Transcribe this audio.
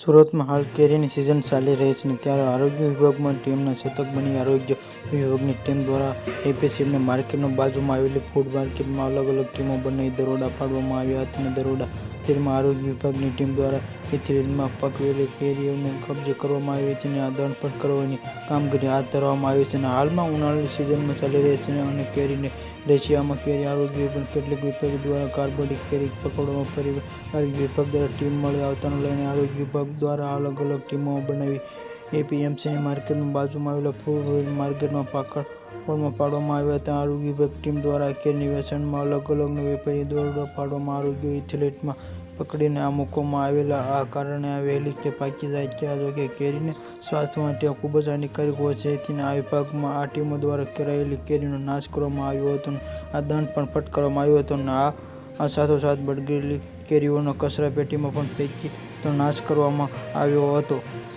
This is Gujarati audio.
સુરતમાં હાલ કેરીની સિઝન ચાલી રહી છે ત્યારે આરોગ્ય વિભાગમાં ટીમના શતક બની આરોગ્ય વિભાગની ટીમ દ્વારા એપીએમસી માર્કેટની બાજુમાં આવેલી ફૂડ માર્કેટમાં અલગ અલગ ટીમો બનાવી દરોડા પાડવામાં આવ્યા હતા અને દરોડા દરમિયાન આરોગ્ય વિભાગની ટીમ દ્વારા ઇથેનોલમાં પકવેલી કેરીઓને કબજે કરવામાં આવી હતી અને દંડ પણ કરવાની કામગીરી હાથ ધરવામાં આવી છે. હાલમાં ઉનાળાની સિઝન ચાલી રહી છે અને કેરીની રશિયામાં કેરી આરોગ્ય વિભાગ કેટલીક વિભાગ દ્વારા કાર્બનિક કેરી પકડવામાં ફરી આરોગ્ય વિભાગ દ્વારા ટીમ મળી આવતાને લઈને આરોગ્ય વિભાગ દ્વારા અલગ અલગ ટીમો બનાવી એપીએમસી માર્કેટની બાજુમાં આવેલા ફૂડ માર્કેટમાં પાડવામાં આવ્યા હતા. આરોગ્ય વિભાગ ટીમ દ્વારા કેરીની વેચાણમાં અલગ અલગ વેપારી દરોડા પાડવામાં આરોગ્ય ઇથેનોલમાં પકડીને મૂકવામાં આવેલા. આ કારણે વહેલી કે પાકી જાય છે. જોકે કેરીને સ્વાસ્થ્ય માટે ખૂબ જ હાનિકારક હોય છે તેથી આ વિભાગમાં આ ટીમો દ્વારા કરાયેલી કેરીનો નાશ કરવામાં આવ્યો હતો અને દંડ પણ ફટકારવામાં આવ્યો હતો. આ સાથોસાથ બગડેલી કેરીઓને કચરા પેટીમાં પણ ફેંકી નાશ કરવામાં આવ્યો હતો.